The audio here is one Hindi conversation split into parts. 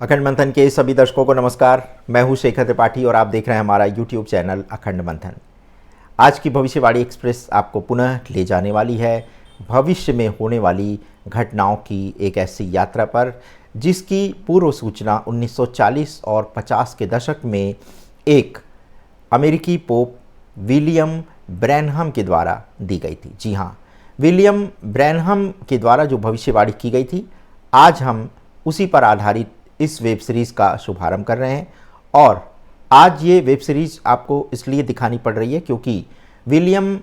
अखंड मंथन के सभी दर्शकों को नमस्कार। मैं हूं शेखर त्रिपाठी और आप देख रहे हैं हमारा यूट्यूब चैनल अखंड मंथन। आज की भविष्यवाणी एक्सप्रेस आपको पुनः ले जाने वाली है भविष्य में होने वाली घटनाओं की एक ऐसी यात्रा पर जिसकी पूर्व सूचना 1940 और 50 के दशक में एक अमेरिकी पोप विलियम ब्रैनहम के द्वारा दी गई थी। जी हाँ, विलियम ब्रैनहम के द्वारा जो भविष्यवाणी की गई थी, आज हम उसी पर आधारित इस वेब सीरीज़ का शुभारंभ कर रहे हैं। और आज ये वेब सीरीज़ आपको इसलिए दिखानी पड़ रही है क्योंकि विलियम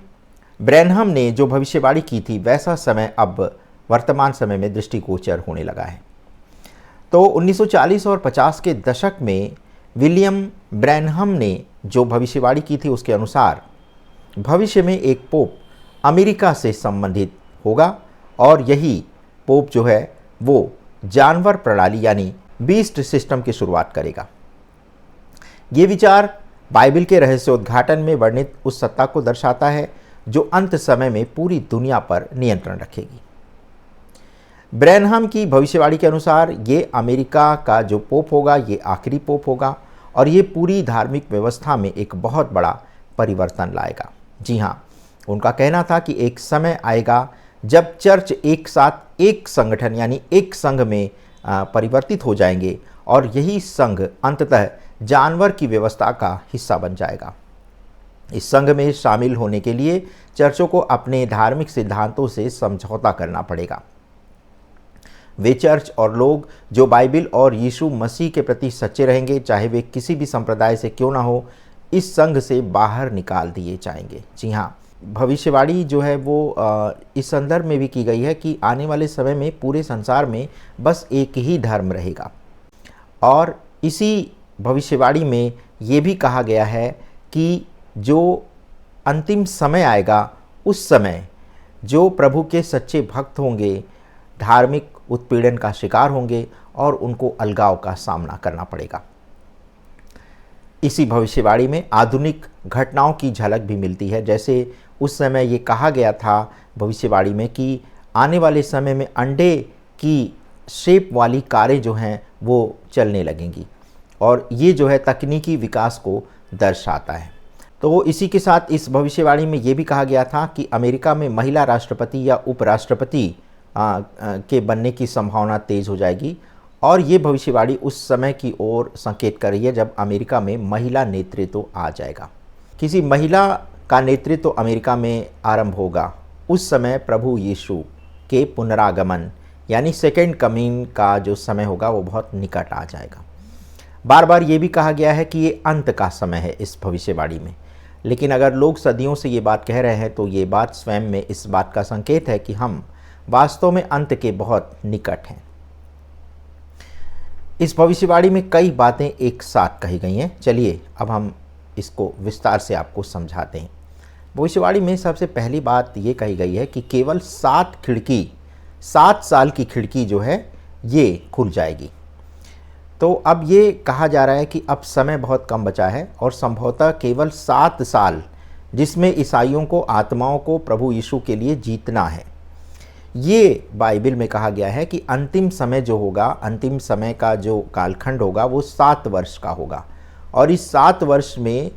ब्रैनहम ने जो भविष्यवाणी की थी वैसा समय अब वर्तमान समय में दृष्टिगोचर होने लगा है। तो 1940 और 50 के दशक में विलियम ब्रैनहम ने जो भविष्यवाणी की थी उसके अनुसार भविष्य में एक पोप अमेरिका से संबंधित होगा और यही पोप जो है वो जानवर प्रणाली यानी बीस्ट सिस्टम की शुरुआत करेगा। ये विचार बाइबल के रहस्योद्घाटन में वर्णित उस सत्ता को दर्शाता है जो अंत समय में पूरी दुनिया पर नियंत्रण रखेगी। ब्रैनहम की भविष्यवाणी के अनुसार ये अमेरिका का जो पोप होगा ये आखिरी पोप होगा और ये पूरी धार्मिक व्यवस्था में एक बहुत बड़ा परिवर्तन लाएगा। जी हाँ, उनका कहना था कि एक समय आएगा जब चर्च एक साथ एक संगठन यानी एक संघ में परिवर्तित हो जाएंगे और यही संघ अंततः जानवर की व्यवस्था का हिस्सा बन जाएगा। इस संघ में शामिल होने के लिए चर्चों को अपने धार्मिक सिद्धांतों से समझौता करना पड़ेगा। वे चर्च और लोग जो बाइबल और यीशु मसीह के प्रति सच्चे रहेंगे, चाहे वे किसी भी संप्रदाय से क्यों ना हो, इस संघ से बाहर निकाल दिए जाएंगे। जी हाँ, भविष्यवाणी जो है वो इस संदर्भ में भी की गई है कि आने वाले समय में पूरे संसार में बस एक ही धर्म रहेगा। और इसी भविष्यवाणी में ये भी कहा गया है कि जो अंतिम समय आएगा उस समय जो प्रभु के सच्चे भक्त होंगे धार्मिक उत्पीड़न का शिकार होंगे और उनको अलगाव का सामना करना पड़ेगा। इसी भविष्यवाणी में आधुनिक घटनाओं की झलक भी मिलती है। जैसे उस समय ये कहा गया था भविष्यवाणी में कि आने वाले समय में अंडे की शेप वाली कारें जो हैं वो चलने लगेंगी और ये जो है तकनीकी विकास को दर्शाता है। तो इसी के साथ इस भविष्यवाणी में ये भी कहा गया था कि अमेरिका में महिला राष्ट्रपति या उपराष्ट्रपति के बनने की संभावना तेज़ हो जाएगी और ये भविष्यवाणी उस समय की ओर संकेत कर रही है जब अमेरिका में महिला नेतृत्व आ जाएगा। किसी महिला का नेतृत्व अमेरिका में आरंभ होगा उस समय प्रभु यीशु के पुनरागमन यानी सेकेंड कमिंग का जो समय होगा वो बहुत निकट आ जाएगा। बार बार ये भी कहा गया है कि ये अंत का समय है इस भविष्यवाणी में, लेकिन अगर लोग सदियों से ये बात कह रहे हैं तो ये बात स्वयं में इस बात का संकेत है कि हम वास्तव में अंत के बहुत निकट हैं। इस भविष्यवाणी में कई बातें एक साथ कही गई हैं। चलिए अब हम इसको विस्तार से आपको समझाते हैं। भविष्यवाणी में सबसे पहली बात ये कही गई है कि केवल 7 साल की खिड़की जो है ये खुल जाएगी। तो अब ये कहा जा रहा है कि अब समय बहुत कम बचा है और संभवतः केवल 7 साल जिसमें ईसाइयों को आत्माओं को प्रभु यीशु के लिए जीतना है। ये बाइबल में कहा गया है कि अंतिम समय जो होगा, अंतिम समय का जो कालखंड होगा वो 7 वर्ष का होगा और इस 7 वर्ष में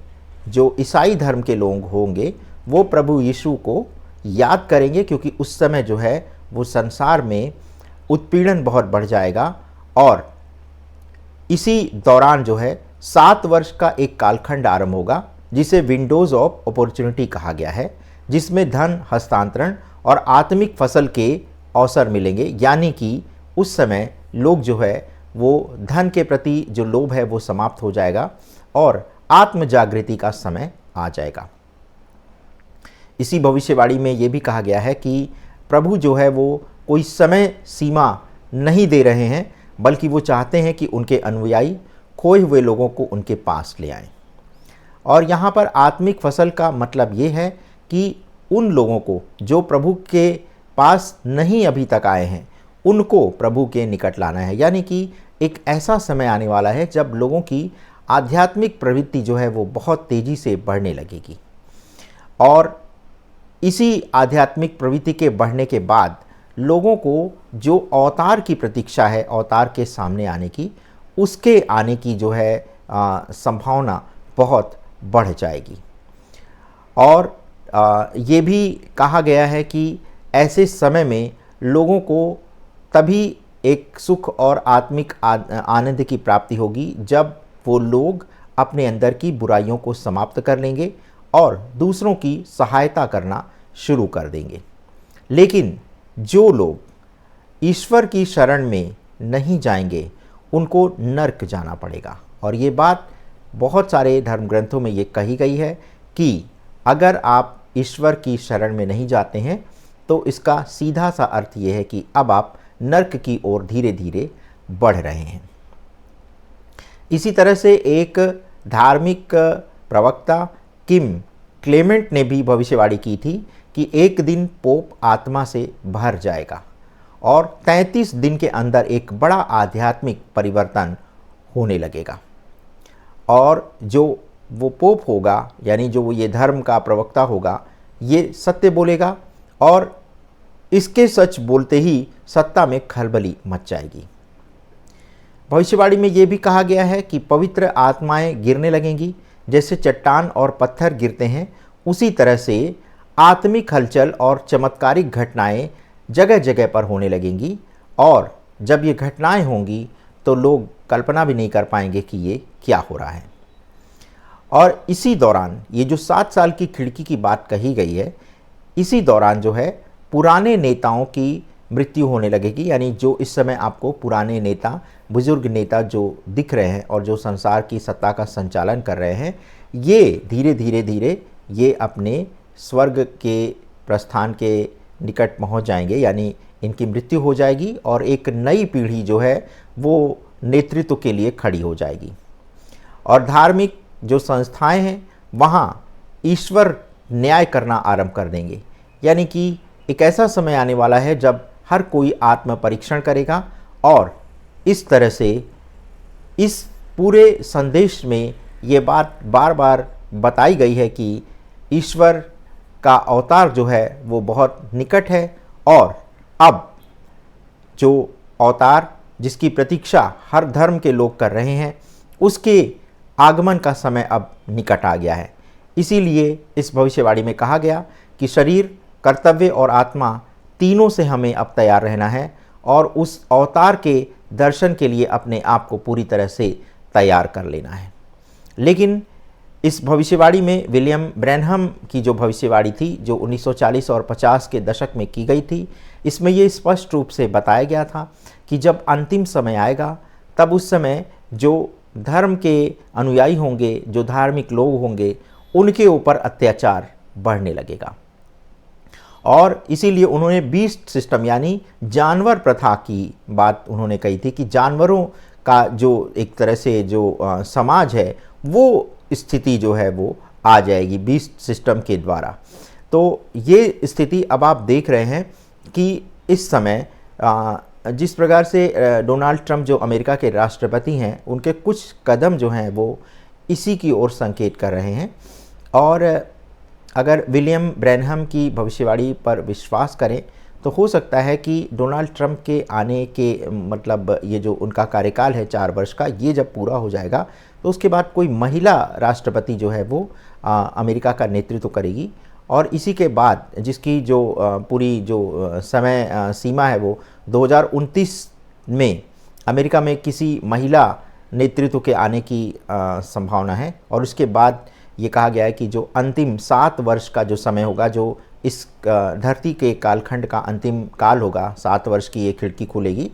जो ईसाई धर्म के लोग होंगे वो प्रभु यीशु को याद करेंगे क्योंकि उस समय जो है वो संसार में उत्पीड़न बहुत बढ़ जाएगा और इसी दौरान जो है 7 वर्ष का एक कालखंड आरंभ होगा जिसे विंडोज़ ऑफ अपॉर्चुनिटी कहा गया है, जिसमें धन हस्तांतरण और आत्मिक फसल के अवसर मिलेंगे। यानी कि उस समय लोग जो है वो धन के प्रति जो लोभ है वो समाप्त हो जाएगा और आत्म जागृति का समय आ जाएगा। इसी भविष्यवाणी में ये भी कहा गया है कि प्रभु जो है वो कोई समय सीमा नहीं दे रहे हैं, बल्कि वो चाहते हैं कि उनके अनुयायी खोए हुए लोगों को उनके पास ले आएं। और यहाँ पर आत्मिक फसल का मतलब ये है कि उन लोगों को जो प्रभु के पास नहीं अभी तक आए हैं उनको प्रभु के निकट लाना है। यानी कि एक ऐसा समय आने वाला है जब लोगों की आध्यात्मिक प्रवृत्ति जो है वो बहुत तेज़ी से बढ़ने लगेगी और इसी आध्यात्मिक प्रवृत्ति के बढ़ने के बाद लोगों को जो अवतार की प्रतीक्षा है, अवतार के सामने आने की, उसके आने की जो है संभावना बहुत बढ़ जाएगी। और ये भी कहा गया है कि ऐसे समय में लोगों को तभी एक सुख और आत्मिक आनंद की प्राप्ति होगी जब वो लोग अपने अंदर की बुराइयों को समाप्त कर लेंगे और दूसरों की सहायता करना शुरू कर देंगे। लेकिन जो लोग ईश्वर की शरण में नहीं जाएंगे उनको नर्क जाना पड़ेगा। और ये बात बहुत सारे धर्म ग्रंथों में ये कही गई है कि अगर आप ईश्वर की शरण में नहीं जाते हैं तो इसका सीधा सा अर्थ ये है कि अब आप नर्क की ओर धीरे धीरे बढ़ रहे हैं। इसी तरह से एक धार्मिक प्रवक्ता किम क्लेमेंट ने भी भविष्यवाणी की थी कि एक दिन पोप आत्मा से भर जाएगा और 33 दिन के अंदर एक बड़ा आध्यात्मिक परिवर्तन होने लगेगा और जो वो पोप होगा यानी जो ये धर्म का प्रवक्ता होगा ये सत्य बोलेगा और इसके सच बोलते ही सत्ता में खलबली मच जाएगी। भविष्यवाणी में ये भी कहा गया है कि पवित्र आत्माएं गिरने लगेंगी, जैसे चट्टान और पत्थर गिरते हैं उसी तरह से आत्मिक हलचल और चमत्कारिक घटनाएं जगह जगह पर होने लगेंगी और जब ये घटनाएं होंगी तो लोग कल्पना भी नहीं कर पाएंगे कि ये क्या हो रहा है। और इसी दौरान ये जो 7 साल की खिड़की की बात कही गई है, इसी दौरान जो है पुराने नेताओं की मृत्यु होने लगेगी, यानी जो इस समय आपको पुराने नेता, बुजुर्ग नेता जो दिख रहे हैं और जो संसार की सत्ता का संचालन कर रहे हैं, ये धीरे धीरे ये अपने स्वर्ग के प्रस्थान के निकट पहुंच जाएंगे, यानी इनकी मृत्यु हो जाएगी और एक नई पीढ़ी जो है वो नेतृत्व के लिए खड़ी हो जाएगी। और धार्मिक जो संस्थाएं हैं वहाँ ईश्वर न्याय करना आरंभ कर देंगे, यानी कि एक ऐसा समय आने वाला है जब हर कोई आत्म परीक्षण करेगा। और इस तरह से इस पूरे संदेश में ये बात बार बार बताई गई है कि ईश्वर का अवतार जो है वो बहुत निकट है और अब जो अवतार जिसकी प्रतीक्षा हर धर्म के लोग कर रहे हैं उसके आगमन का समय अब निकट आ गया है। इसीलिए इस भविष्यवाणी में कहा गया कि शरीर, कर्तव्य और आत्मा तीनों से हमें अब तैयार रहना है और उस अवतार के दर्शन के लिए अपने आप को पूरी तरह से तैयार कर लेना है। लेकिन इस भविष्यवाणी में विलियम ब्रैनहम की जो भविष्यवाणी थी जो 1940 और 50 के दशक में की गई थी, इसमें ये स्पष्ट रूप से बताया गया था कि जब अंतिम समय आएगा तब उस समय जो धर्म के अनुयायी होंगे, जो धार्मिक लोग होंगे, उनके ऊपर अत्याचार बढ़ने लगेगा। और इसीलिए उन्होंने बीस्ट सिस्टम यानी जानवर प्रथा की बात उन्होंने कही थी कि जानवरों का जो एक तरह से जो समाज है वो स्थिति जो है वो आ जाएगी बीस्ट सिस्टम के द्वारा। तो ये स्थिति अब आप देख रहे हैं कि इस समय जिस प्रकार से डोनाल्ड ट्रंप जो अमेरिका के राष्ट्रपति हैं उनके कुछ कदम जो हैं वो इसी की ओर संकेत कर रहे हैं। और अगर विलियम ब्रैनहम की भविष्यवाणी पर विश्वास करें तो हो सकता है कि डोनाल्ड ट्रंप के आने के मतलब ये जो उनका कार्यकाल है 4 वर्ष का, ये जब पूरा हो जाएगा तो उसके बाद कोई महिला राष्ट्रपति जो है वो अमेरिका का नेतृत्व करेगी। और इसी के बाद जिसकी जो पूरी जो समय सीमा है वो 2029 में अमेरिका में किसी महिला नेतृत्व के आने की संभावना है। और उसके बाद ये कहा गया है कि जो अंतिम 7 वर्ष का जो समय होगा, जो इस धरती के कालखंड का अंतिम काल होगा, 7 वर्ष की ये खिड़की खुलेगी,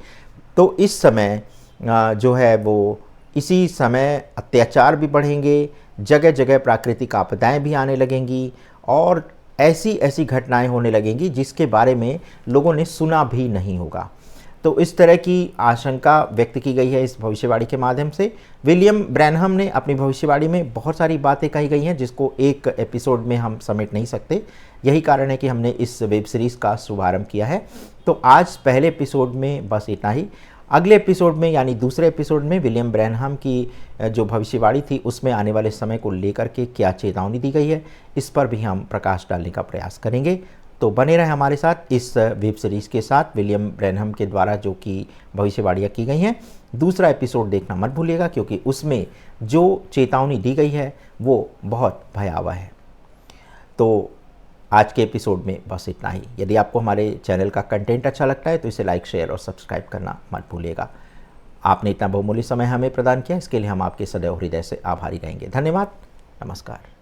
तो इस समय जो है वो इसी समय अत्याचार भी बढ़ेंगे, जगह जगह प्राकृतिक आपदाएं भी आने लगेंगी और ऐसी ऐसी घटनाएं होने लगेंगी जिसके बारे में लोगों ने सुना भी नहीं होगा। तो इस तरह की आशंका व्यक्त की गई है इस भविष्यवाणी के माध्यम से। विलियम ब्रैनहम ने अपनी भविष्यवाणी में बहुत सारी बातें कही गई हैं जिसको एक एपिसोड में हम समेट नहीं सकते। यही कारण है कि हमने इस वेब सीरीज़ का शुभारंभ किया है। तो आज पहले एपिसोड में बस इतना ही। अगले एपिसोड में यानी दूसरे एपिसोड में विलियम ब्रैनहम की जो भविष्यवाणी थी उसमें आने वाले समय को लेकर के क्या चेतावनी दी गई है, इस पर भी हम प्रकाश डालने का प्रयास करेंगे। तो बने रहे हमारे साथ इस वेब सीरीज़ के साथ विलियम ब्रैनहम के द्वारा जो कि भविष्यवाणियाँ की गई हैं। दूसरा एपिसोड देखना मत भूलिएगा, क्योंकि उसमें जो चेतावनी दी गई है वो बहुत भयावह है। तो आज के एपिसोड में बस इतना ही। यदि आपको हमारे चैनल का कंटेंट अच्छा लगता है तो इसे लाइक, शेयर और सब्सक्राइब करना मत भूलिएगा। आपने इतना बहुमूल्य समय हमें प्रदान किया, इसके लिए हम आपके सदैव हृदय से आभारी रहेंगे। धन्यवाद। नमस्कार।